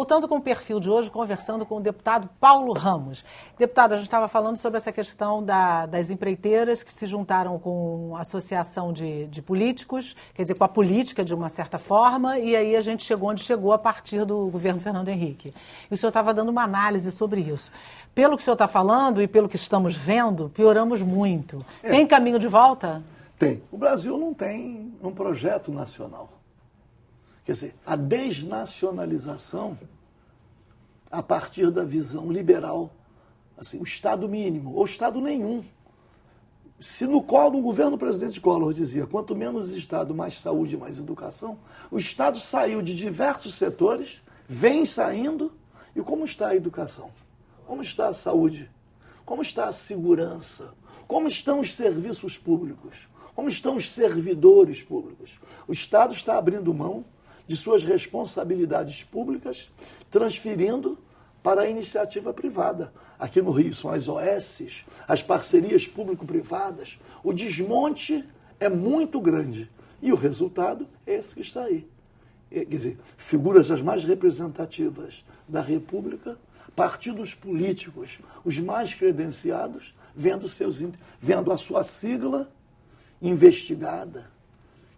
voltando com o perfil de hoje, conversando com o deputado Paulo Ramos. Deputado, a gente estava falando sobre essa questão das empreiteiras que se juntaram com a associação de políticos, quer dizer, com a política de uma certa forma, e aí a gente chegou onde chegou a partir do governo Fernando Henrique. E o senhor estava dando uma análise sobre isso. Pelo que o senhor está falando e pelo que estamos vendo, pioramos muito. Tem caminho de volta? Tem. O Brasil não tem um projeto nacional. Quer dizer, a desnacionalização, a partir da visão liberal, assim, o Estado mínimo, ou Estado nenhum. Se no governo do presidente Collor dizia, quanto menos Estado, mais saúde, mais educação, o Estado saiu de diversos setores, vem saindo, e como está a educação? Como está a saúde? Como está a segurança? Como estão os serviços públicos? Como estão os servidores públicos? O Estado está abrindo mão de suas responsabilidades públicas, transferindo para a iniciativa privada. Aqui no Rio são as OSs, as parcerias público-privadas. O desmonte é muito grande. E o resultado é esse que está aí. Quer dizer, figuras as mais representativas da República, partidos políticos, os mais credenciados, vendo a sua sigla investigada.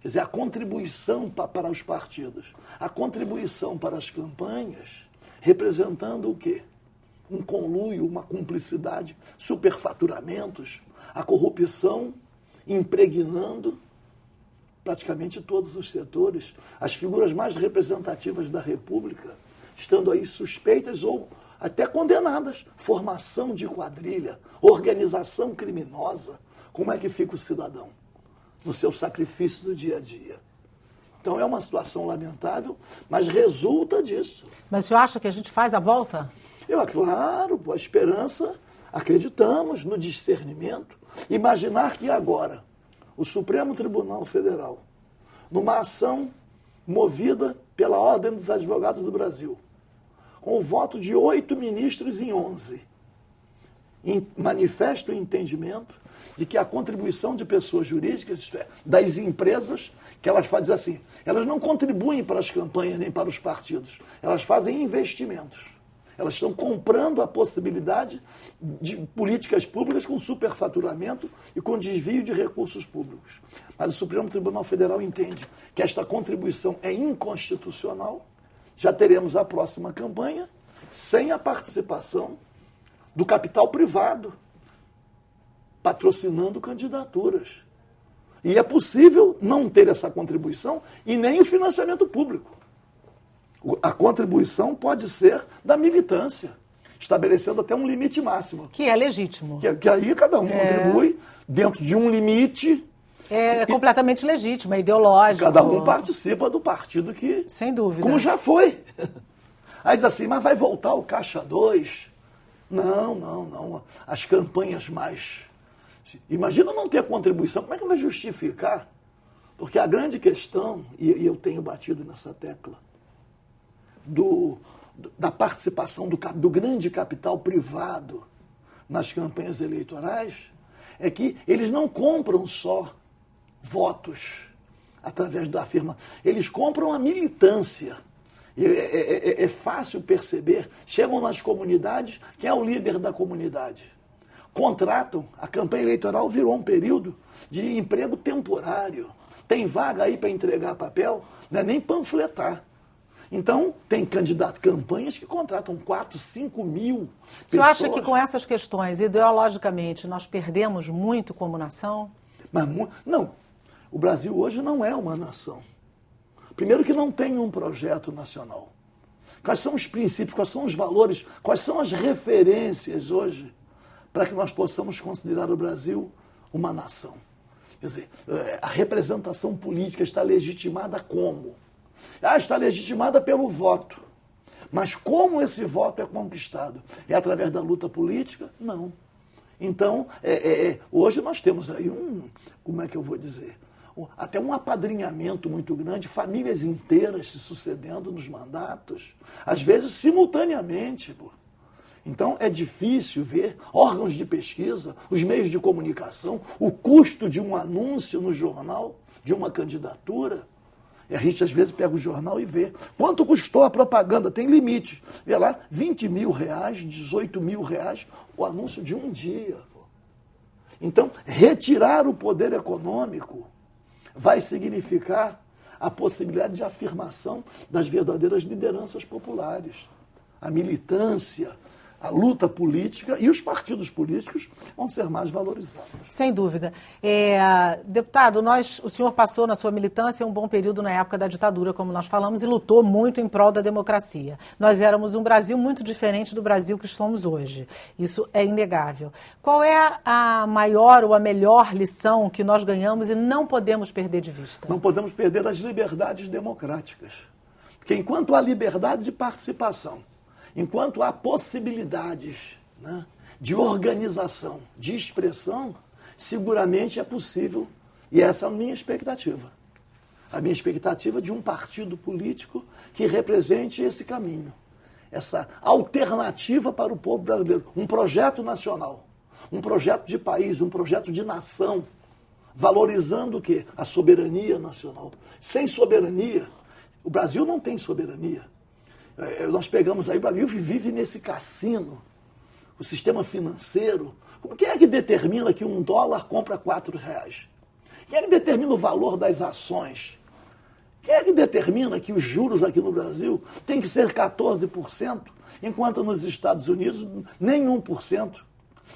Quer dizer, a contribuição para os partidos, a contribuição para as campanhas, representando o quê? Um conluio, uma cumplicidade, superfaturamentos, a corrupção impregnando praticamente todos os setores. As figuras mais representativas da República, estando aí suspeitas ou até condenadas. Formação de quadrilha, organização criminosa. Como é que fica o cidadão no seu sacrifício do dia a dia? Então é uma situação lamentável, mas resulta disso. Mas o senhor acha que a gente faz a volta? Claro, a esperança, acreditamos no discernimento. Imaginar que agora o Supremo Tribunal Federal, numa ação movida pela Ordem dos Advogados do Brasil, com o voto de 8 ministros em 11, manifesta o entendimento de que a contribuição de pessoas jurídicas, isto é, das empresas, que elas fazem assim, elas não contribuem para as campanhas nem para os partidos, elas fazem investimentos. Elas estão comprando a possibilidade de políticas públicas com superfaturamento e com desvio de recursos públicos. Mas o Supremo Tribunal Federal entende que esta contribuição é inconstitucional. Já teremos a próxima campanha sem a participação do capital privado, patrocinando candidaturas. E é possível não ter essa contribuição e nem o financiamento público. A contribuição pode ser da militância, estabelecendo até um limite máximo. Que é legítimo. Que aí cada um contribui dentro de um limite. É completamente legítimo, é ideológico. Cada um participa do partido que... Sem dúvida. Como já foi. Aí diz assim, mas vai voltar o Caixa 2? Não. As campanhas mais... Imagina não ter contribuição, como é que vai justificar? Porque a grande questão, e eu tenho batido nessa tecla, da participação do grande capital privado nas campanhas eleitorais, é que eles não compram só votos através da firma, eles compram a militância. É fácil perceber, chegam nas comunidades, quem é o líder da comunidade? Contratam, a campanha eleitoral virou um período de emprego temporário. Tem vaga aí para entregar papel, não é nem panfletar. Então, tem campanhas que contratam 4, 5 mil pessoas. O senhor acha que com essas questões, ideologicamente, nós perdemos muito como nação? Não. O Brasil hoje não é uma nação. Primeiro que não tem um projeto nacional. Quais são os princípios, quais são os valores, quais são as referências hoje para que nós possamos considerar o Brasil uma nação? Quer dizer, a representação política está legitimada como? Está legitimada pelo voto. Mas como esse voto é conquistado? É através da luta política? Não. Então, hoje nós temos aí como é que eu vou dizer? Até um apadrinhamento muito grande, famílias inteiras se sucedendo nos mandatos, às vezes simultaneamente. Então, é difícil ver órgãos de pesquisa, os meios de comunicação, o custo de um anúncio no jornal, de uma candidatura. E a gente, às vezes, pega o jornal e vê quanto custou a propaganda, tem limite. Vê lá, R$20 mil, R$18 mil, o anúncio de um dia. Então, retirar o poder econômico vai significar a possibilidade de afirmação das verdadeiras lideranças populares. A militância, a luta política e os partidos políticos vão ser mais valorizados. Sem dúvida. Deputado, o senhor passou na sua militância um bom período na época da ditadura, como nós falamos, e lutou muito em prol da democracia. Nós éramos um Brasil muito diferente do Brasil que somos hoje. Isso é inegável. Qual é a maior ou a melhor lição que nós ganhamos e não podemos perder de vista? Não podemos perder as liberdades democráticas. Porque enquanto há liberdade de participação, enquanto há possibilidades, né, de organização, de expressão, seguramente é possível, e essa é a minha expectativa. A minha expectativa de um partido político que represente esse caminho, essa alternativa para o povo brasileiro, um projeto nacional, um projeto de país, um projeto de nação, valorizando o quê? A soberania nacional. Sem soberania, o Brasil não tem soberania. Nós pegamos aí, o Brasil vive nesse cassino, o sistema financeiro. Quem é que determina que $1 compra R$4? Quem é que determina o valor das ações? Quem é que determina que os juros aqui no Brasil tem que ser 14%, enquanto nos Estados Unidos nem 1%?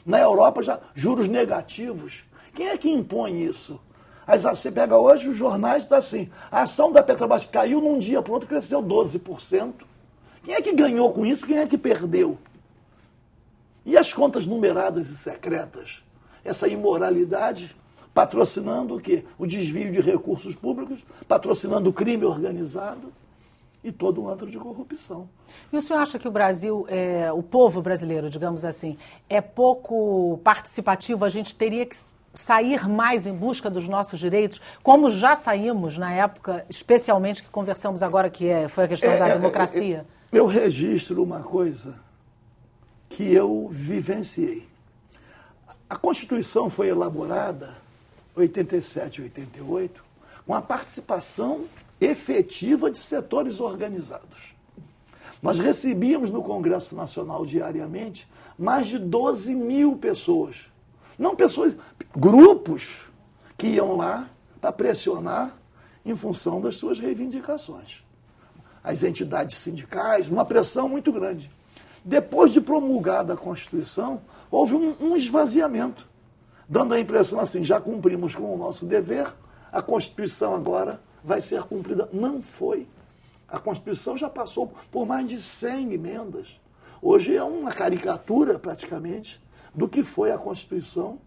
Na Europa já juros negativos. Quem é que impõe isso? Você pega hoje os jornais, está assim, a ação da Petrobras caiu num dia para o outro, cresceu 12%. Quem é que ganhou com isso? Quem é que perdeu? E as contas numeradas e secretas? Essa imoralidade patrocinando o quê? O desvio de recursos públicos, patrocinando o crime organizado e todo um antro de corrupção. E o senhor acha que o Brasil, o povo brasileiro, digamos assim, é pouco participativo? A gente teria que sair mais em busca dos nossos direitos, como já saímos na época, especialmente que conversamos agora, foi a questão da democracia? Eu registro uma coisa que eu vivenciei. A Constituição foi elaborada em 87 e 88 com a participação efetiva de setores organizados. Nós recebíamos no Congresso Nacional diariamente mais de 12 mil pessoas. Não pessoas, grupos que iam lá para pressionar em função das suas reivindicações. As entidades sindicais, uma pressão muito grande. Depois de promulgada a Constituição, houve um esvaziamento, dando a impressão assim, já cumprimos com o nosso dever, a Constituição agora vai ser cumprida. Não foi. A Constituição já passou por mais de 100 emendas. Hoje é uma caricatura, praticamente, do que foi a Constituição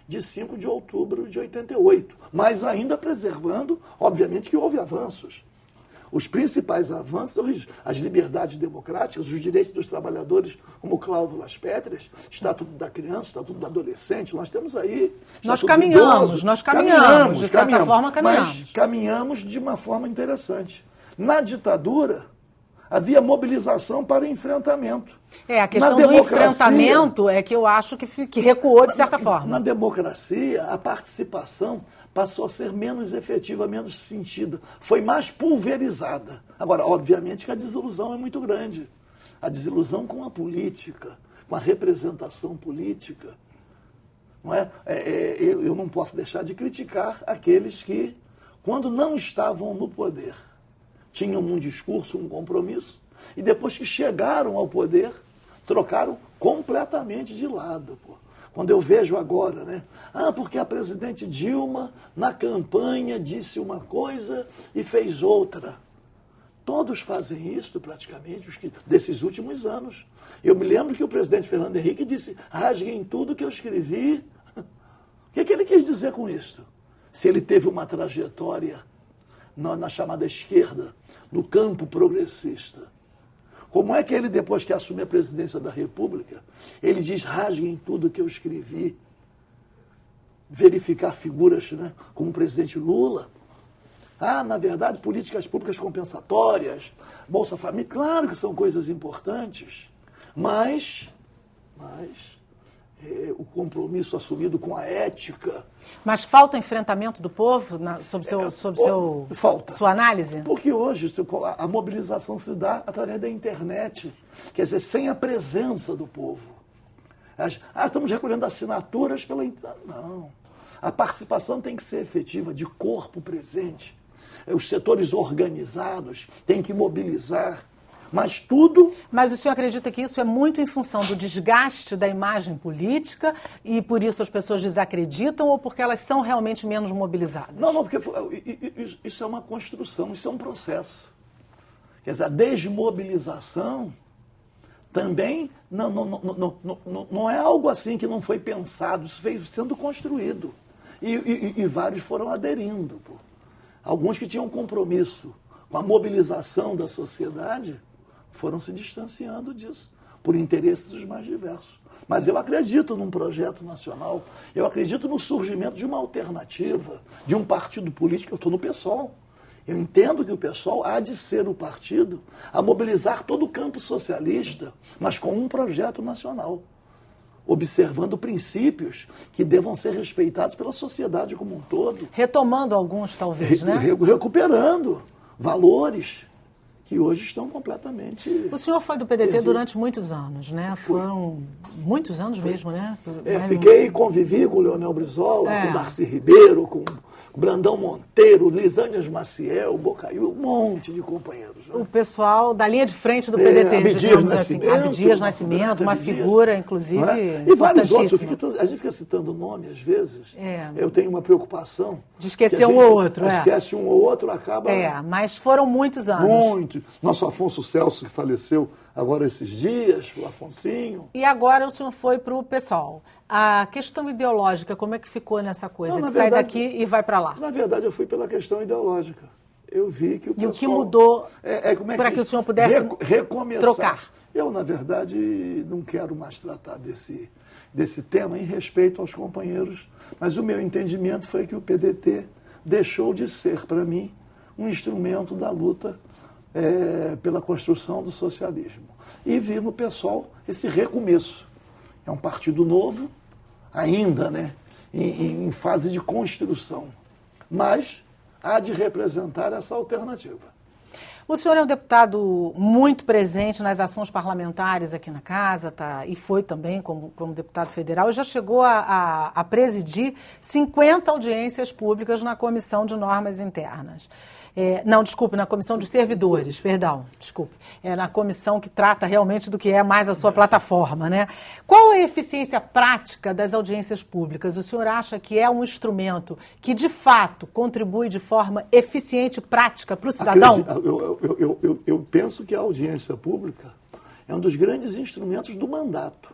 de 5 de outubro de 88. Mas ainda preservando, obviamente, que houve avanços. Os principais avanços, as liberdades democráticas, os direitos dos trabalhadores, como cláusulas pétreas, Estatuto da Criança, Estatuto do Adolescente, nós temos aí... Nós caminhamos, de certa forma caminhamos. Mas caminhamos de uma forma interessante. Na ditadura, havia mobilização para enfrentamento. A questão do enfrentamento é que eu acho que recuou de certa forma. Na democracia, a participação passou a ser menos efetiva, menos sentida. Foi mais pulverizada. Agora, obviamente que a desilusão é muito grande. A desilusão com a política, com a representação política. Não é? Eu não posso deixar de criticar aqueles que, quando não estavam no poder, tinham um discurso, um compromisso, e depois que chegaram ao poder, trocaram completamente de lado. Quando eu vejo agora, né? Porque a presidente Dilma, na campanha, disse uma coisa e fez outra. Todos fazem isso, praticamente, desses últimos anos. Eu me lembro que o presidente Fernando Henrique disse, rasguem tudo que eu escrevi. O que ele quis dizer com isso? Se ele teve uma trajetória na chamada esquerda, no campo progressista, como é que ele, depois que assume a presidência da República, ele diz, rasguem tudo que eu escrevi, verificar figuras, né, como o presidente Lula? Na verdade, políticas públicas compensatórias, Bolsa Família, claro que são coisas importantes, mas o compromisso assumido com a ética. Mas falta enfrentamento do povo sob sua análise? Porque hoje a mobilização se dá através da internet, quer dizer, sem a presença do povo. Estamos recolhendo assinaturas pela internet. Não. A participação tem que ser efetiva, de corpo presente. Os setores organizados têm que mobilizar. Mas tudo... Mas o senhor acredita que isso é muito em função do desgaste da imagem política e por isso as pessoas desacreditam ou porque elas são realmente menos mobilizadas? Não, porque isso é uma construção, isso é um processo. Quer dizer, a desmobilização também não é algo assim que não foi pensado, isso veio sendo construído. E vários foram aderindo. Pô. Alguns que tinham compromisso com a mobilização da sociedade foram se distanciando disso, por interesses os mais diversos. Mas eu acredito num projeto nacional, eu acredito no surgimento de uma alternativa, de um partido político. Eu estou no PSOL. Eu entendo que o PSOL há de ser o partido a mobilizar todo o campo socialista, mas com um projeto nacional, observando princípios que devam ser respeitados pela sociedade como um todo. Retomando alguns, talvez, né? Recuperando valores que hoje estão completamente... O senhor foi do PDT durante muitos anos, né? Foram muitos anos mesmo, né? Convivi com o Leonel Brizola, com o Darcy Ribeiro, com o Brandão Monteiro, Lisânias Maciel, Bocaiúva, um monte de companheiros. Né? O pessoal da linha de frente do PDT, Abdias Nascimento, assim. Abdias Nascimento, uma figura, inclusive, e vários outros. A gente fica citando nome, às vezes. Eu tenho uma preocupação. De esquecer um ou outro. Esquece um ou outro, acaba... mas foram muitos anos. Muito. Nosso Afonso Celso, que faleceu agora esses dias, o Afonsinho. E agora o senhor foi para o PSOL. A questão ideológica, como é que ficou nessa coisa? Sai daqui e vai para lá? Na verdade, eu fui pela questão ideológica. Eu vi que o PSOL... E o que mudou para que o senhor pudesse recomeçar. Trocar? Eu, na verdade, não quero mais tratar desse tema em respeito aos companheiros, mas o meu entendimento foi que o PDT deixou de ser, para mim, um instrumento da luta pela construção do socialismo. E vi no PSOL esse recomeço. É um partido novo, ainda, né, em fase de construção, mas há de representar essa alternativa. O senhor é um deputado muito presente nas ações parlamentares aqui na casa, e foi também como deputado federal, e já chegou a presidir 50 audiências públicas na Comissão de Normas Internas. Na Comissão de Servidores, na comissão que trata realmente do que é mais a sua plataforma, né? Qual é a eficiência prática das audiências públicas? O senhor acha que é um instrumento que, de fato, contribui de forma eficiente e prática para o cidadão? Eu penso que a audiência pública é um dos grandes instrumentos do mandato.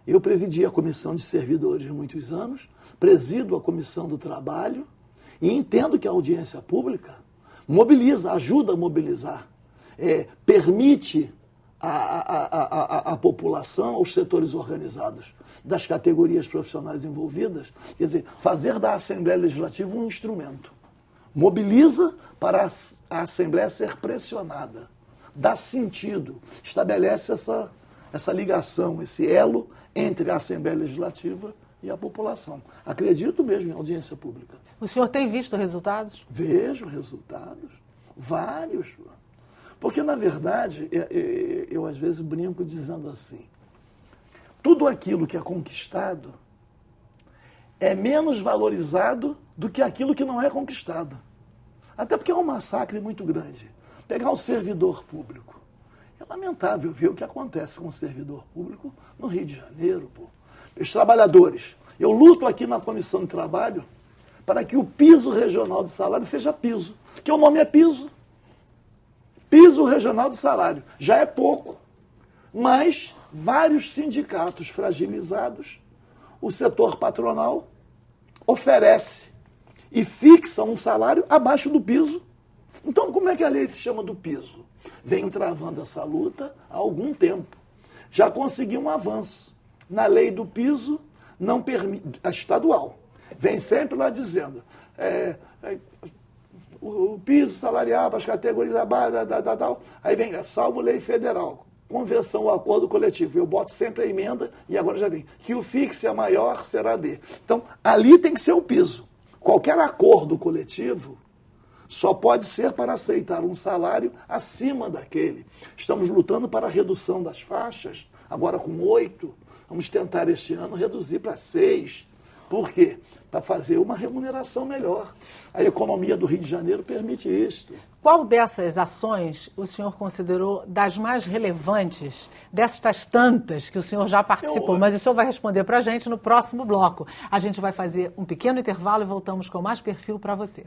Eu presidi a Comissão de Servidores há muitos anos, presido a Comissão do Trabalho e entendo que a audiência pública mobiliza, ajuda a mobilizar, permite à população, aos setores organizados, das categorias profissionais envolvidas, quer dizer, fazer da Assembleia Legislativa um instrumento. Mobiliza para a Assembleia ser pressionada, dá sentido, estabelece essa ligação, esse elo entre a Assembleia Legislativa e a população. Acredito mesmo em audiência pública. O senhor tem visto resultados? Vejo resultados, vários. Porque, na verdade, eu às vezes brinco dizendo assim, tudo aquilo que é conquistado é menos valorizado do que aquilo que não é conquistado. Até porque é um massacre muito grande. Pegar o servidor público. É lamentável ver o que acontece com o servidor público no Rio de Janeiro, pô. Os trabalhadores. Eu luto aqui na Comissão de Trabalho para que o piso regional de salário seja piso. Que o nome é piso. Piso regional de salário. Já é pouco. Mas vários sindicatos fragilizados, o setor patronal oferece e fixa um salário abaixo do piso. Então, como é que a lei se chama do piso? Venho travando essa luta há algum tempo. Já consegui um avanço. Na lei do piso, não permite, a estadual, vem sempre lá dizendo, o piso salarial para as categorias abaixo, tal, aí vem, salvo lei federal, conversão ao acordo coletivo. Eu boto sempre a emenda e agora já vem. Que o fixe é maior será D. Então, ali tem que ser o piso. Qualquer acordo coletivo só pode ser para aceitar um salário acima daquele. Estamos lutando para a redução das faixas, agora com 8. Vamos tentar este ano reduzir para 6. Por quê? Para fazer uma remuneração melhor. A economia do Rio de Janeiro permite isto. Qual dessas ações o senhor considerou das mais relevantes, destas tantas que o senhor já participou? Mas o senhor vai responder para a gente no próximo bloco. A gente vai fazer um pequeno intervalo e voltamos com mais Perfil para você.